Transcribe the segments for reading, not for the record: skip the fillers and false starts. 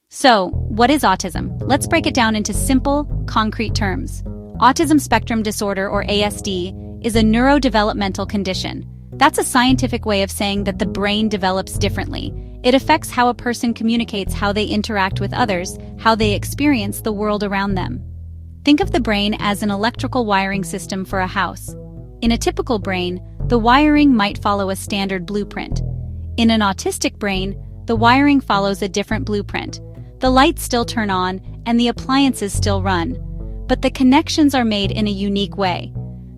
So, what is autism? Let's break it down into simple, concrete terms. Autism spectrum disorder, or ASD, is a neurodevelopmental condition. That's a scientific way of saying that the brain develops differently. It affects how a person communicates, how they interact with others, how they experience the world around them. Think of the brain as an electrical wiring system for a house. In a typical brain, the wiring might follow a standard blueprint. In an autistic brain, the wiring follows a different blueprint. The lights still turn on and the appliances still run, but the connections are made in a unique way.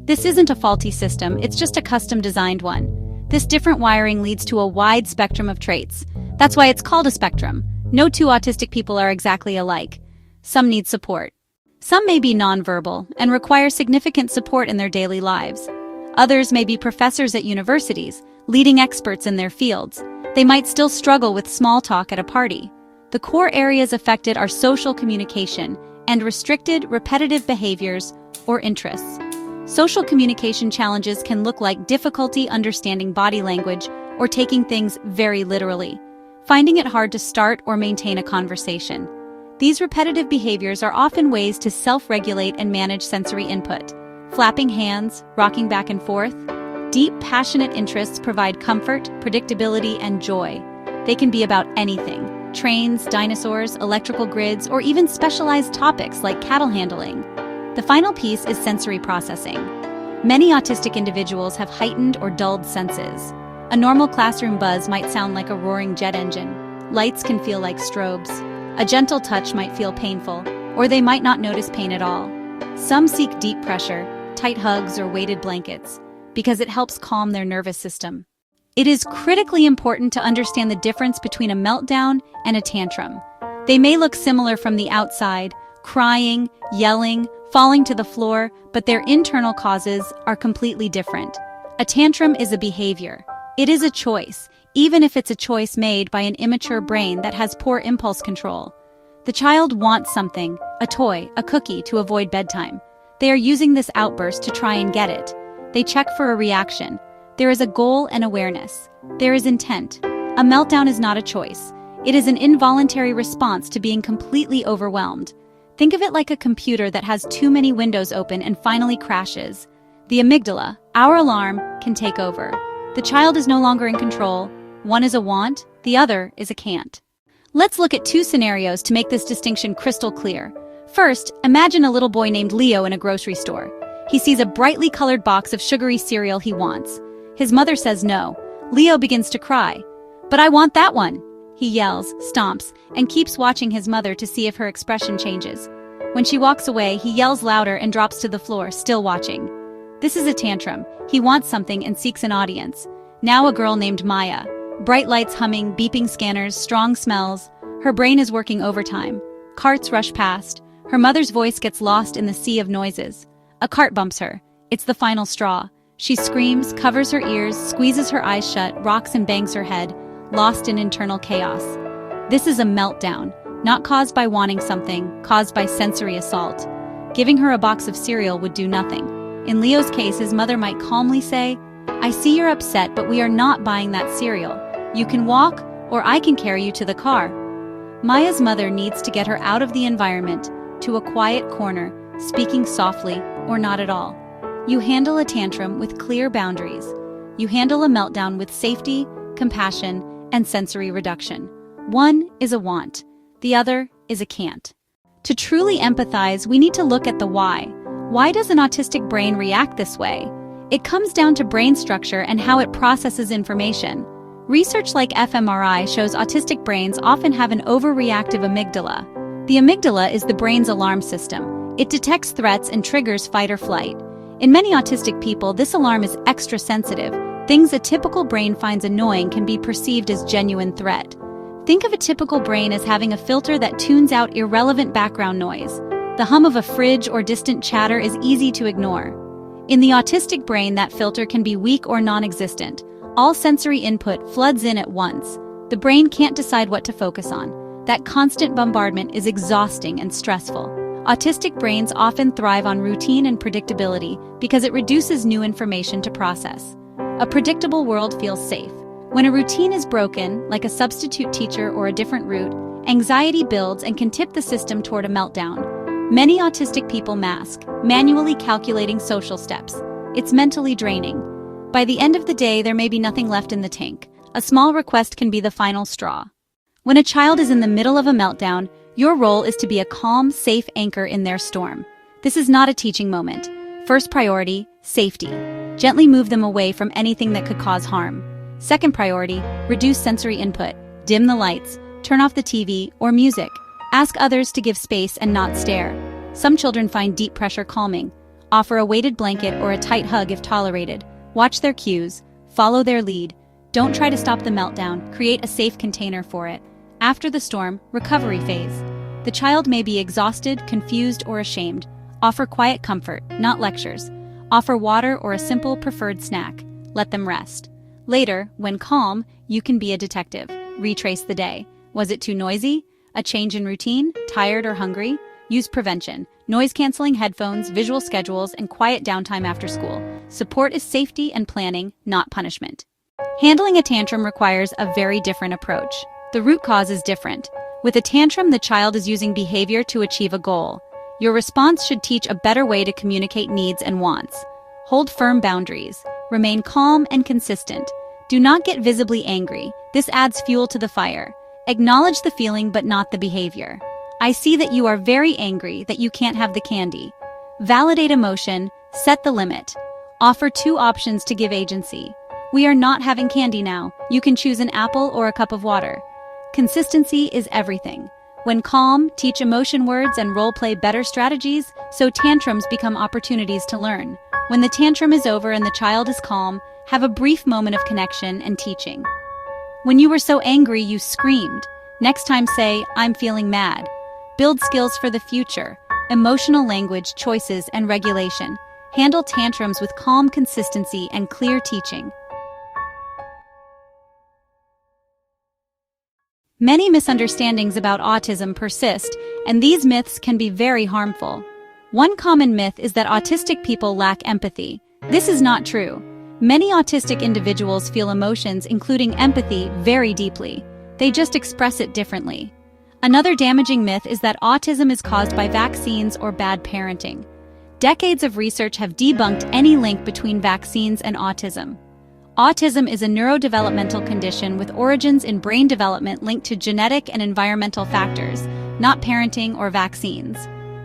This isn't a faulty system, it's just a custom-designed one. This different wiring leads to a wide spectrum of traits. That's why it's called a spectrum. No two autistic people are exactly alike. Some need support. Some may be nonverbal and require significant support in their daily lives. Others may be professors at universities, leading experts in their fields. They might still struggle with small talk at a party. The core areas affected are social communication and restricted, repetitive behaviors or interests. Social communication challenges can look like difficulty understanding body language or taking things very literally, finding it hard to start or maintain a conversation. These repetitive behaviors are often ways to self-regulate and manage sensory input. Flapping hands, rocking back and forth. Deep, passionate interests provide comfort, predictability, and joy. They can be about anything: trains, dinosaurs, electrical grids, or even specialized topics like cattle handling. The final piece is sensory processing. Many autistic individuals have heightened or dulled senses. A normal classroom buzz might sound like a roaring jet engine. Lights can feel like strobes. A gentle touch might feel painful, or they might not notice pain at all. Some seek deep pressure, tight hugs, or weighted blankets, because it helps calm their nervous system. It is critically important to understand the difference between a meltdown and a tantrum. They may look similar from the outside, crying, yelling, falling to the floor, but their internal causes are completely different. A tantrum is a behavior. It is a choice, even if it's a choice made by an immature brain that has poor impulse control. The child wants something, a toy, a cookie, to avoid bedtime. They are using this outburst to try and get it. They check for a reaction. There is a goal and awareness. There is intent. A meltdown is not a choice. It is an involuntary response to being completely overwhelmed. Think of it like a computer that has too many windows open and finally crashes. The amygdala, our alarm, can take over. The child is no longer in control. One is a want, the other is a can't. Let's look at two scenarios to make this distinction crystal clear. First, imagine a little boy named Leo in a grocery store. He sees a brightly colored box of sugary cereal he wants. His mother says no. Leo begins to cry. "But I want that one!" He yells, stomps, and keeps watching his mother to see if her expression changes. When she walks away, he yells louder and drops to the floor, still watching. This is a tantrum. He wants something and seeks an audience. Now a girl named Maya. Bright lights humming, beeping scanners, strong smells. Her brain is working overtime. Carts rush past. Her mother's voice gets lost in the sea of noises. A cart bumps her. It's the final straw. She screams, covers her ears, squeezes her eyes shut, rocks and bangs her head, lost in internal chaos. This is a meltdown, not caused by wanting something, caused by sensory assault. Giving her a box of cereal would do nothing. In Leo's case, his mother might calmly say, "I see you're upset, but we are not buying that cereal. You can walk, or I can carry you to the car." Maya's mother needs to get her out of the environment, to a quiet corner, speaking softly or not at all. You handle a tantrum with clear boundaries. You handle a meltdown with safety, compassion, and sensory reduction. One is a want, the other is a can't. To truly empathize, we need to look at the why. Why does an autistic brain react this way? It comes down to brain structure and how it processes information. Research like fMRI shows autistic brains often have an overreactive amygdala. The amygdala is the brain's alarm system. It detects threats and triggers fight or flight. In many autistic people, this alarm is extra sensitive. Things a typical brain finds annoying can be perceived as genuine threat. Think of a typical brain as having a filter that tunes out irrelevant background noise. The hum of a fridge or distant chatter is easy to ignore. In the autistic brain, that filter can be weak or non-existent. All sensory input floods in at once. The brain can't decide what to focus on. That constant bombardment is exhausting and stressful. Autistic brains often thrive on routine and predictability because it reduces new information to process. A predictable world feels safe. When a routine is broken, like a substitute teacher or a different route, Anxiety builds and can tip the system toward a meltdown. Many autistic people mask, manually calculating social steps. It's mentally draining. By the end of the day, there may be nothing left in the tank. A small request can be the final straw. When a child is in the middle of a meltdown, your role is to be a calm, safe anchor in their storm. This is not a teaching moment. First priority, safety. Gently move them away from anything that could cause harm. Second priority, reduce sensory input. Dim the lights, turn off the TV or music. Ask others to give space and not stare. Some children find deep pressure calming. Offer a weighted blanket or a tight hug if tolerated. Watch their cues. Follow their lead. Don't try to stop the meltdown. Create a safe container for it. After the storm, recovery phase. The child may be exhausted, confused, or ashamed. Offer quiet comfort, not lectures. Offer water or a simple preferred snack. Let them rest. Later, when calm, you can be a detective. Retrace the day. Was it too noisy? A change in routine? Tired or hungry? Use prevention. Noise-canceling headphones, visual schedules, and quiet downtime after school. Support is safety and planning, not punishment. Handling a tantrum requires a very different approach. The root cause is different. With a tantrum, the child is using behavior to achieve a goal. Your response should teach a better way to communicate needs and wants. Hold firm boundaries. Remain calm and consistent. Do not get visibly angry. This adds fuel to the fire. Acknowledge the feeling but not the behavior. I see that you are very angry that you can't have the candy. Validate emotion. Set the limit. Offer 2 options to give agency. We are not having candy now. You can choose an apple or a cup of water. Consistency is everything. When calm, teach emotion words and role-play better strategies, so tantrums become opportunities to learn. When the tantrum is over and the child is calm, have a brief moment of connection and teaching. When you were so angry, you screamed. Next time say, I'm feeling mad. Build skills for the future. Emotional language, choices, and regulation. Handle tantrums with calm consistency and clear teaching. Many misunderstandings about autism persist, and these myths can be very harmful. One common myth is that autistic people lack empathy. This is not true. Many autistic individuals feel emotions, including empathy, very deeply. They just express it differently. Another damaging myth is that autism is caused by vaccines or bad parenting. Decades of research have debunked any link between vaccines and autism. Autism is a neurodevelopmental condition with origins in brain development linked to genetic and environmental factors, not parenting or vaccines.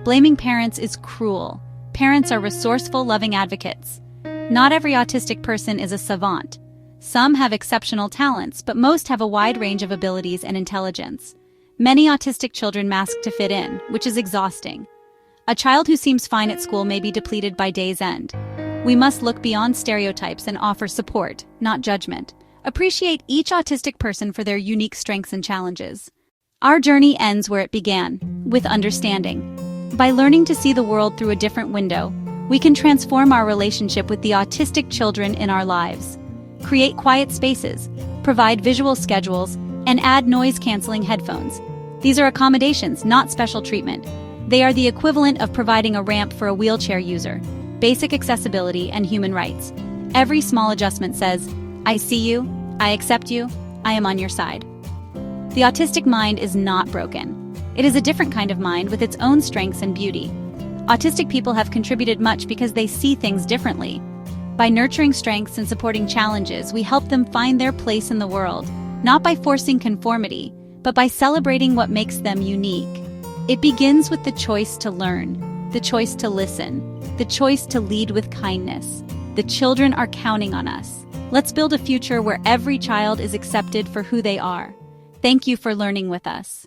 Blaming parents is cruel. Parents are resourceful, loving advocates. Not every autistic person is a savant. Some have exceptional talents, but most have a wide range of abilities and intelligence. Many autistic children mask to fit in, which is exhausting. A child who seems fine at school may be depleted by day's end. We must look beyond stereotypes and offer support, not judgment. Appreciate each autistic person for their unique strengths and challenges. Our journey ends where it began, with understanding. By learning to see the world through a different window, we can transform our relationship with the autistic children in our lives. Create quiet spaces, provide visual schedules, and add noise-canceling headphones. These are accommodations, not special treatment. They are the equivalent of providing a ramp for a wheelchair user. Basic accessibility and human rights. Every small adjustment says, I see you, I accept you, I am on your side. The autistic mind is not broken. It is a different kind of mind with its own strengths and beauty. Autistic people have contributed much because they see things differently. By nurturing strengths and supporting challenges, we help them find their place in the world, not by forcing conformity, but by celebrating what makes them unique. It begins with the choice to learn, the choice to listen, the choice to lead with kindness. The children are counting on us. Let's build a future where every child is accepted for who they are. Thank you for learning with us.